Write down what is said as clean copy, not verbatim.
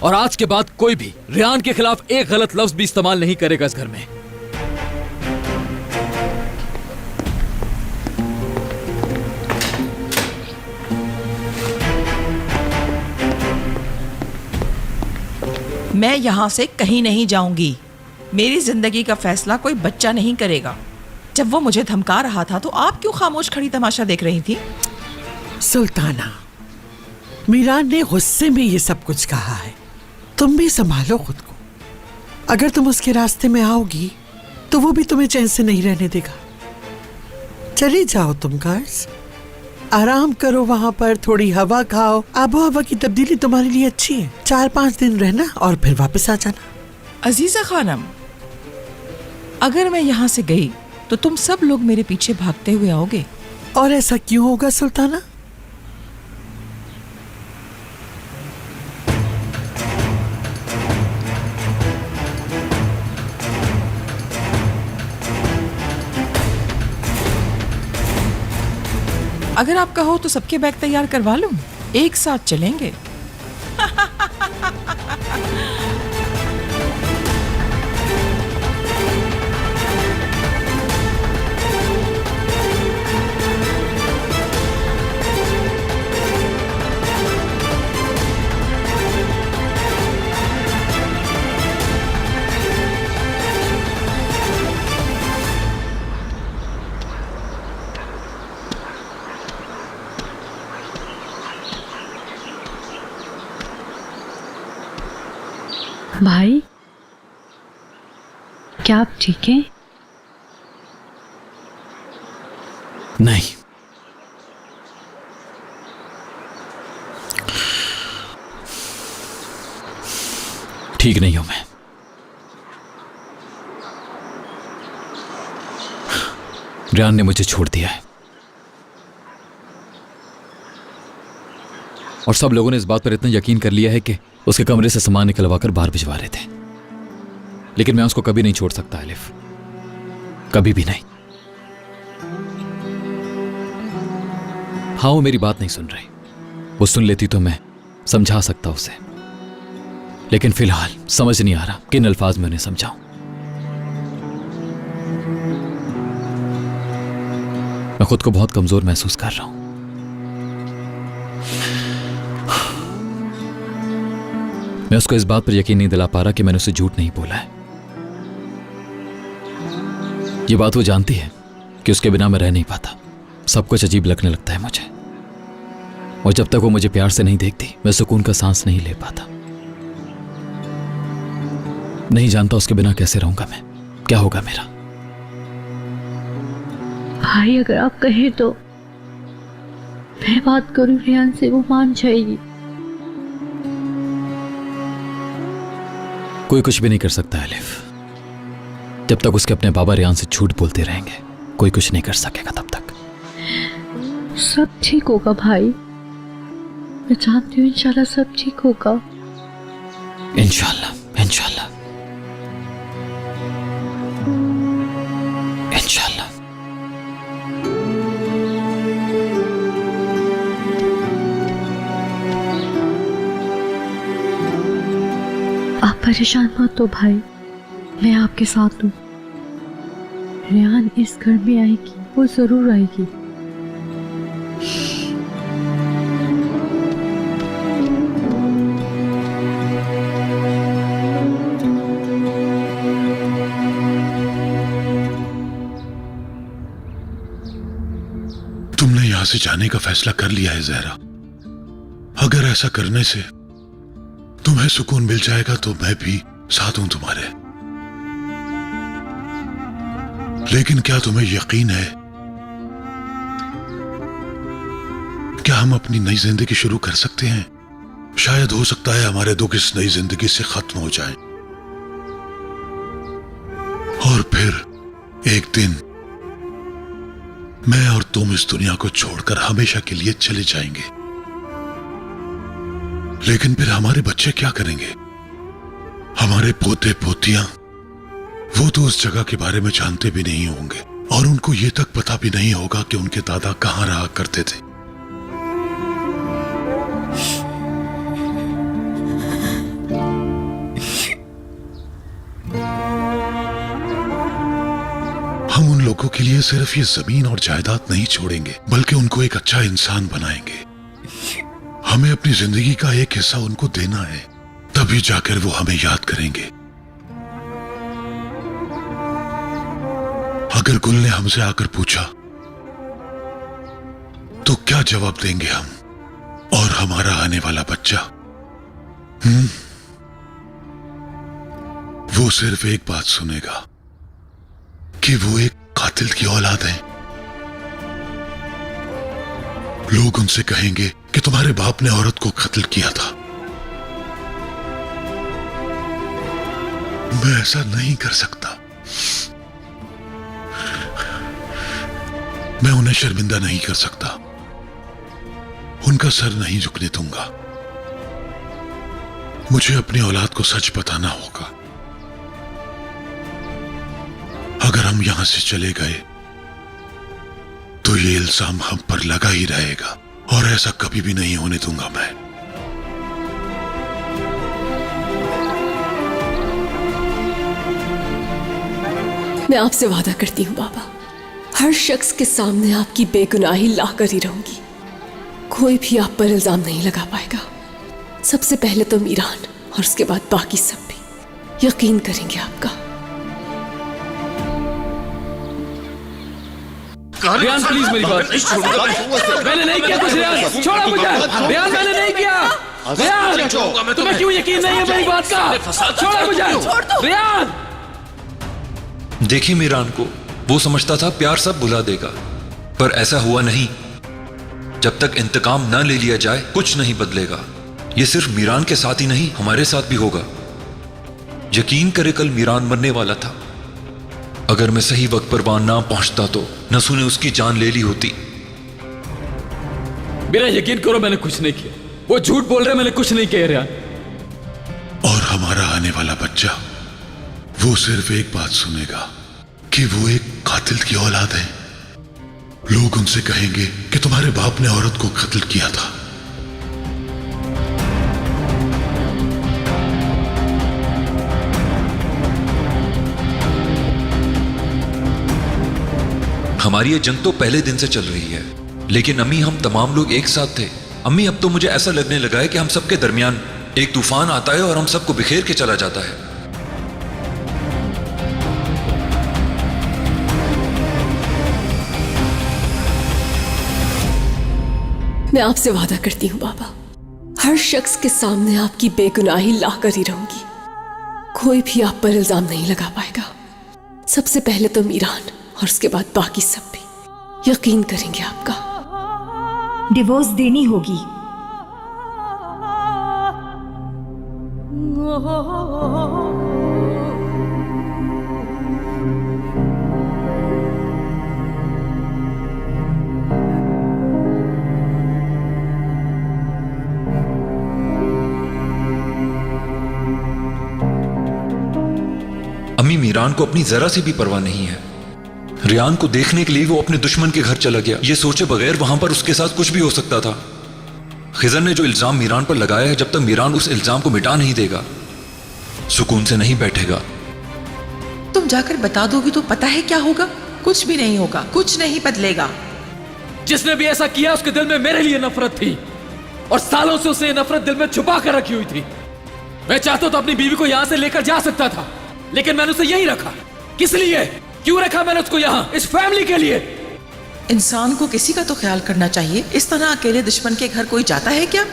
और आज के बाद कोई भी रेहान के खिलाफ एक गलत लफ्ज भी इस्तेमाल नहीं करेगा इस घर में। मैं यहां से कहीं नहीं जाऊंगी। मेरी जिंदगी का फैसला कोई बच्चा नहीं करेगा। जब वो मुझे धमका रहा था तो आप क्यों खामोश खड़ी तमाशा देख रही थी? सुल्ताना, मीरान ने गुस्से में ये सब कुछ कहा है। तुम भी संभालो खुद को। अगर तुम उसके रास्ते में आओगी तो वो भी तुम्हें चैन से नहीं रहने देगा। चली जाओ तुम गार्ड्स, आराम करो वहां पर, थोड़ी हवा खाओ। आबो हवा की तब्दीली तुम्हारे लिए अच्छी है। 4-5 दिन रहना और फिर वापस आ जाना। अजीजा खानम, अगर मैं यहाँ से गई तो तुम सब लोग मेरे पीछे भागते हुए आओगे। और ऐसा क्यों होगा सुल्ताना? अगर आप कहो तो सबके बैग तैयार करवा लूं, एक साथ चलेंगे। भाई, क्या आप ठीक हैं? नहीं, ठीक नहीं हूं मैं। रेहान ने मुझे छोड़ दिया है और सब लोगों ने इस बात पर इतना यकीन कर लिया है कि उसके कमरे से सामान निकलवाकर बाहर भिजवा रहे थे। लेकिन मैं उसको कभी नहीं छोड़ सकता अलिफ, कभी भी नहीं। हाँ, वो मेरी बात नहीं सुन रही। वो सुन लेती तो मैं समझा सकता उसे, लेकिन फिलहाल समझ नहीं आ रहा किन अल्फाज में उन्हें समझाऊं। मैं खुद को बहुत कमजोर महसूस कर रहा हूं। मैं उसको इस बात पर यकीन नहीं दिला पा रहा कि मैंने उसे झूठ नहीं बोला है। ये बात वो जानती है कि उसके बिना मैं रह नहीं पाता। सब कुछ अजीब लगने लगता है मुझे, और जब तक वो मुझे प्यार से नहीं देखती मैं सुकून का सांस नहीं ले पाता। नहीं जानता उसके बिना कैसे रहूंगा मैं, क्या होगा मेरा। भाई, अगर आप कहें तो मैं बात करूं रेहान से, वो मान जाएगी। कोई कुछ भी नहीं कर सकता अलिफ। जब तक उसके अपने बाबा रेहान से झूठ बोलते रहेंगे कोई कुछ नहीं कर सकेगा तब तक। सब ठीक होगा भाई, मैं जानती हूँ इंशाल्लाह सब ठीक होगा। इंशाल्लाह, इंशाल्लाह, इंशाल्लाह। आप परेशान मत हो भाई, मैं आपके साथ हूँ। रेहान इस घर में आएगी, वो जरूर आएगी। तुमने यहां से जाने का फैसला कर लिया है ज़हरा। अगर ऐसा करने से तुम्हें सुकून मिल जाएगा तो मैं भी साथ हूं तुम्हारे। लेकिन क्या तुम्हें यकीन है क्या हम अपनी नई जिंदगी शुरू कर सकते हैं? शायद हो सकता है हमारे दुख इस नई जिंदगी से खत्म हो जाएं, और फिर एक दिन मैं और तुम इस दुनिया को छोड़कर हमेशा के लिए चले जाएंगे। लेकिन फिर हमारे बच्चे क्या करेंगे? हमारे पोते पोतियां, वो तो उस जगह के बारे में जानते भी नहीं होंगे, और उनको ये तक पता भी नहीं होगा कि उनके दादा कहां रहा करते थे। के लिए सिर्फ ये जमीन और जायदाद नहीं छोड़ेंगे, बल्कि उनको एक अच्छा इंसान बनाएंगे। हमें अपनी जिंदगी का एक हिस्सा उनको देना है, तभी जाकर वो हमें याद करेंगे। अगर गुल ने हमसे आकर पूछा तो क्या जवाब देंगे हम और हमारा आने वाला बच्चा? वो सिर्फ एक बात सुनेगा कि वो एक कातिल की औलाद है। लोग उनसे कहेंगे कि तुम्हारे बाप ने औरत को कत्ल किया था। मैं ऐसा नहीं कर सकता। मैं उन्हें शर्मिंदा नहीं कर सकता, उनका सर नहीं झुकने दूंगा। मुझे अपनी औलाद को सच बताना होगा। अगर हम यहां से चले गए तो ये इल्जाम हम पर लगा ही रहेगा, और ऐसा कभी भी नहीं होने दूंगा मैं। मैं आपसे वादा करती हूँ बाबा, हर शख्स के सामने आपकी बेगुनाही लाकर ही रहूंगी। कोई भी आप पर इल्जाम नहीं लगा पाएगा। सबसे पहले तो मीरान और उसके बाद बाकी सब भी यकीन करेंगे आपका। रियान प्लीज मेरी बात। मैंने नहीं किया कुछ रियान, छोड़ो मुझे। रियान मैंने नहीं किया। रियान तुम्हें क्यों यकीन नहीं है मेरी बात का? छोड़ो मुझे रियान। देखिए मीरान को, वो समझता था प्यार सब भुला देगा, पर ऐसा हुआ नहीं। जब तक इंतकाम न ले लिया जाए कुछ नहीं बदलेगा। ये सिर्फ मीरान के साथ ही नहीं, हमारे साथ भी होगा। यकीन करे कल मीरान मरने वाला था। अगर मैं सही वक्त पर वहां ना पहुंचता तो नसू ने उसकी जान ले ली होती। मेरा यकीन करो, मैंने कुछ नहीं किया। वो झूठ बोल रहे, मैंने कुछ नहीं किया रियान। और हमारा आने वाला बच्चा वो सिर्फ एक बात सुनेगा कि वो एक कातिल की औलाद है। लोग उनसे कहेंगे कि तुम्हारे बाप ने औरत को कत्ल किया था। हमारी ये जंग तो पहले दिन से चल रही है, लेकिन अम्मी हम तमाम लोग एक साथ थे। अम्मी अब तो मुझे ऐसा लगने लगा है कि हम सबके दरमियान एक तूफान आता है और हम सबको बिखेर के चला जाता है। मैं आपसे वादा करती हूँ बाबा, हर शख्स के सामने आपकी बेगुनाही लाकर ही रहूंगी। कोई भी आप पर इल्जाम नहीं लगा पाएगा। सबसे पहले तो मीरान और उसके बाद बाकी सब भी यकीन करेंगे आपका। डिवोर्स देनी होगी। अम्मी मीरान को अपनी जरा सी भी परवाह नहीं है। रियान को देखने के लिए वो अपने दुश्मन के घर चला गया, ये सोचे बगैर वहां पर उसके साथ कुछ भी हो सकता था। खिजर ने जो इल्जाम मीरान पर लगाया है, जब तक मीरान उस इल्जाम को मिटा नहीं देगा सुकून से नहीं बैठेगा। तुम जाकर बता दोगी तो पता है क्या होगा? कुछ भी नहीं होगा, कुछ नहीं बदलेगा। जिसने भी ऐसा किया उसके दिल में मेरे लिए नफरत थी, और सालों से उसने नफरत दिल में छुपा कर रखी हुई थी। मैं चाहता तो अपनी बीवी को यहां से लेकर जा सकता था, लेकिन मैंने उसे यहीं रखा। किस लिए? क्यों रखा मैंने उसको यहां? इस फैमिली के लिए। इंसान को किसी का तो ख्याल करना चाहिए। इस तरह अकेले दुश्मन के घर कोई जाता है क्या?